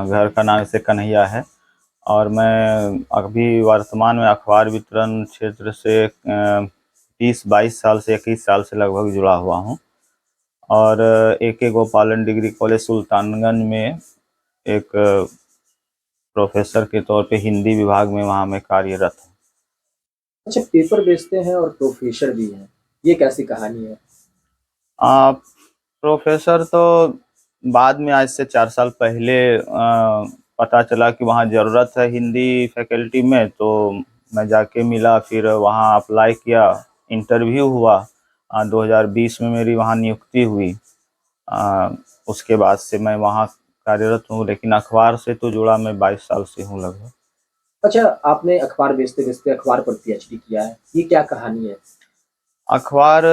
घर का नाम इसे कन्हैया है और मैं अभी वर्तमान में अखबार वितरण क्षेत्र से 20-22 साल से 21 साल से लगभग जुड़ा हुआ हूँ और AK गोपालन डिग्री कॉलेज सुल्तानगंज में एक प्रोफेसर के तौर पे हिंदी विभाग में वहाँ मैं कार्यरत हूँ। अच्छा, पेपर बेचते हैं और प्रोफेसर भी हैं, ये कैसी कहानी है? प्रोफेसर तो बाद में, आज से 4 साल पहले पता चला कि वहाँ ज़रूरत है हिंदी फैकल्टी में, तो मैं जाके मिला, फिर वहाँ अप्लाई किया, इंटरव्यू हुआ। 2020 में मेरी वहाँ नियुक्ति हुई। उसके बाद से मैं वहाँ कार्यरत हूँ, लेकिन अखबार से तो जुड़ा मैं 22 साल से हूँ लगभग। अच्छा, आपने अखबार बेचते-बेचते अखबार पर पीएचडी किया है, ये क्या कहानी है? अखबार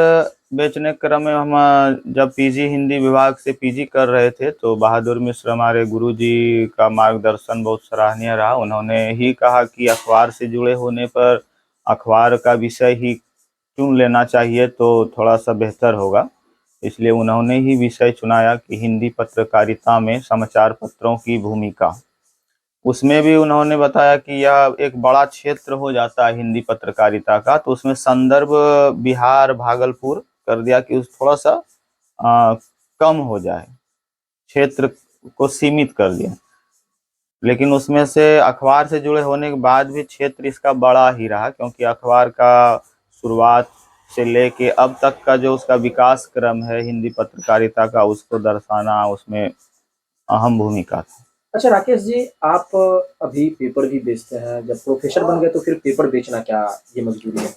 बेचने के क्रम में हम जब पीजी हिंदी विभाग से पीजी कर रहे थे तो बहादुर मिश्र हमारे गुरुजी का मार्गदर्शन बहुत सराहनीय रहा। उन्होंने ही कहा कि अखबार से जुड़े होने पर अखबार का विषय ही चुन लेना चाहिए तो थोड़ा सा बेहतर होगा। इसलिए उन्होंने ही विषय चुनाया कि हिंदी पत्रकारिता में समाचार पत्रों की भूमिका। उसमें भी उन्होंने बताया कि यह एक बड़ा क्षेत्र हो जाता है हिंदी पत्रकारिता का, तो उसमें संदर्भ बिहार, भागलपुर कर दिया कि उस थोड़ा सा कम हो जाए, क्षेत्र को सीमित कर दिया। लेकिन उसमें से अखबार से जुड़े होने के बाद भी क्षेत्र इसका बड़ा ही रहा, क्योंकि अखबार का शुरुआत से लेके अब तक का जो उसका विकास क्रम है हिंदी पत्रकारिता का, उसको दर्शाना उसमें अहम भूमिका था। अच्छा राकेश जी, आप अभी पेपर भी बेचते हैं, जब प्रोफेसर बन गए तो फिर पेपर बेचना क्या ये मजबूरी है?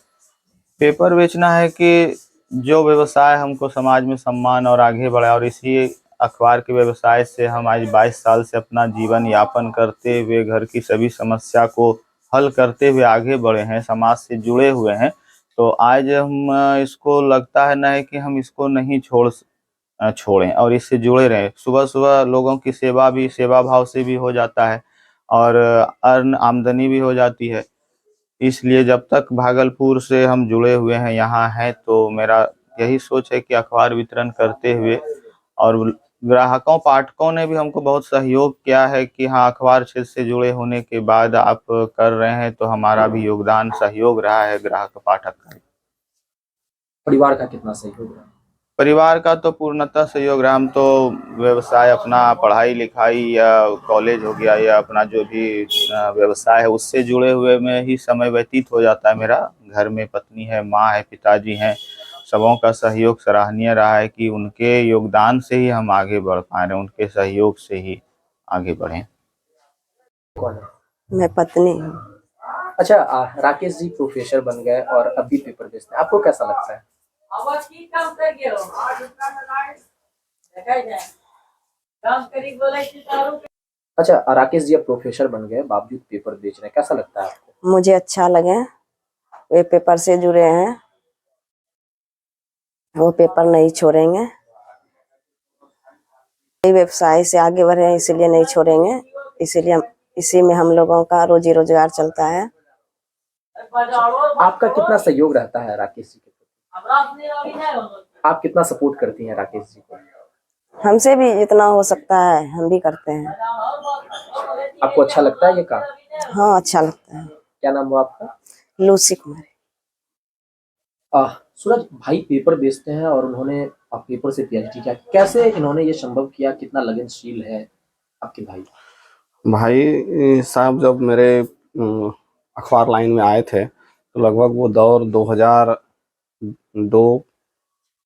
पेपर बेचना है कि जो व्यवसाय हमको समाज में सम्मान और आगे बढ़ाए, और इसी अखबार के व्यवसाय से हम आज 22 साल से अपना जीवन यापन करते हुए घर की सभी समस्या को हल करते हुए आगे बढ़े हैं, समाज से जुड़े हुए हैं। तो आज हम इसको लगता है ना है कि हम इसको नहीं छोड़ें और इससे जुड़े रहें। सुबह-सुबह लोगों की सेवा भी सेवा भाव से भी हो जाता है और अर्न आमदनी भी हो जाती है। इसलिए जब तक भागलपुर से हम जुड़े हुए हैं, यहाँ हैं, तो मेरा यही सोच है कि अखबार वितरण करते हुए, और ग्राहकों, पाठकों ने भी हमको बहुत सहयोग किया है कि हाँ, अखबार क्षेत्र से जुड़े होने के बाद आप कर रहे हैं, तो हमारा भी योगदान, सहयोग रहा है ग्राहक पाठक का। परिवार का कितना सहयोग रहा? परिवार का तो पूर्णतः सहयोग रहा। हम तो व्यवसाय अपना पढ़ाई-लिखाई या कॉलेज हो गया या अपना जो भी व्यवसाय है उससे जुड़े हुए में ही समय व्यतीत हो जाता है मेरा। घर में पत्नी है, माँ है, पिताजी हैं, सबों का सहयोग सराहनीय रहा है कि उनके योगदान से ही हम आगे बढ़ पा रहे हैं, उनके सहयोग से ही आगे बढ़े। कौन है? मैं पत्नी हूँ। अच्छा, राकेश जी प्रोफेसर बन गए और अब भी पेपर बेचते हैं, आपको कैसा लगता है? अच्छा, राकेश जी अब प्रोफेसर बन गए, बावजूद पेपर बेच रहे हैं, कैसा लगता है आपको? मुझे अच्छा लगे, वे पेपर से जुड़े हैं, वो पेपर नहीं छोड़ेंगे, व्यवसाय से आगे बढ़े इसलिए नहीं छोड़ेंगे, इसीलिए इसी में हम लोगों का रोजी रोजगार चलता है। आपका कितना सहयोग रहता है राकेश जी के प्रति? आप कितना सपोर्ट करती हैं राकेश जी को? हमसे भी जितना हो सकता है हम भी करते हैं। आपको अच्छा लगता है ये काम? हाँ, अच्छा लगता है। क्या नाम हुआ आपका? लूसी कुमारी। सूरज भाई पेपर बेचते हैं और उन्होंने पेपर से पीएचडी किया, कैसे इन्होंने ये संभव किया? कितना लगनशील है आपके भाई? भाई साहब जब मेरे अखबार लाइन में आए थे तो लगभग वो दौर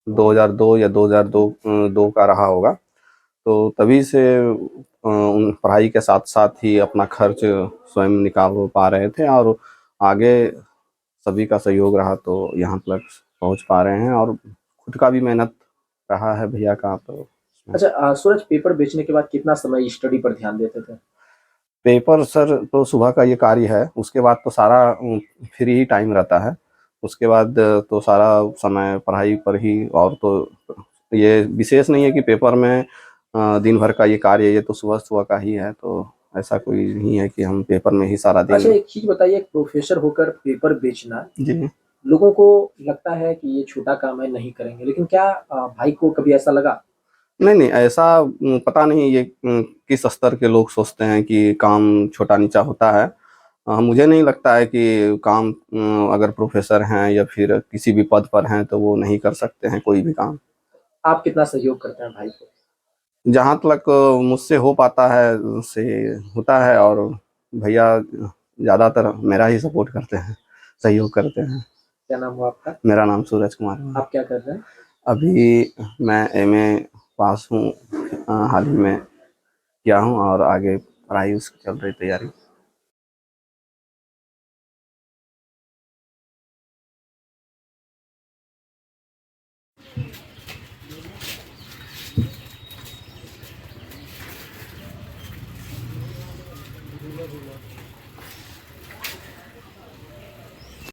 2002 या 2002 का रहा होगा। तो तभी से उन पढ़ाई के साथ साथ ही अपना खर्च स्वयं निकाल पा रहे थे और आगे सभी का सहयोग रहा तो यहाँ तक पहुँच पा रहे हैं और खुद का भी मेहनत रहा है भैया का। तो अच्छा, सूरज पेपर बेचने के बाद कितना समय स्टडी पर ध्यान देते थे? पेपर सर तो सुबह का ये कार्य है, उसके बाद तो सारा फ्री ही टाइम रहता है। उसके बाद तो सारा समय पढ़ाई पर ही, और तो ये विशेष नहीं है कि पेपर में दिन भर का ये कार्य, ये तो सुबह सुबह का ही है। तो ऐसा कोई नहीं है कि हम पेपर में ही सारा अच्छा, दिन। एक चीज बताइए, एक प्रोफेसर होकर पेपर बेचना, जी लोगों को लगता है कि ये छोटा काम है, नहीं करेंगे, लेकिन क्या भाई को कभी ऐसा लगा? नहीं ऐसा पता नहीं ये किस स्तर के लोग सोचते हैं कि काम छोटा नीचा होता है। मुझे नहीं लगता है कि काम अगर प्रोफेसर हैं या फिर किसी भी पद पर हैं तो वो नहीं कर सकते हैं कोई भी काम। आप कितना सहयोग करते हैं भाई को? जहाँ तक मुझसे हो पाता है उससे होता है, और भैया ज़्यादातर मेरा ही सपोर्ट करते हैं, सहयोग करते हैं। क्या नाम हुआ आपका? मेरा नाम सूरज कुमार है। आप क्या कर रहे हैं? अभी मैं एमए पास हूँ, हाल ही में किया हूँ और आगे पढ़ाई उसकी चल रही तैयारी।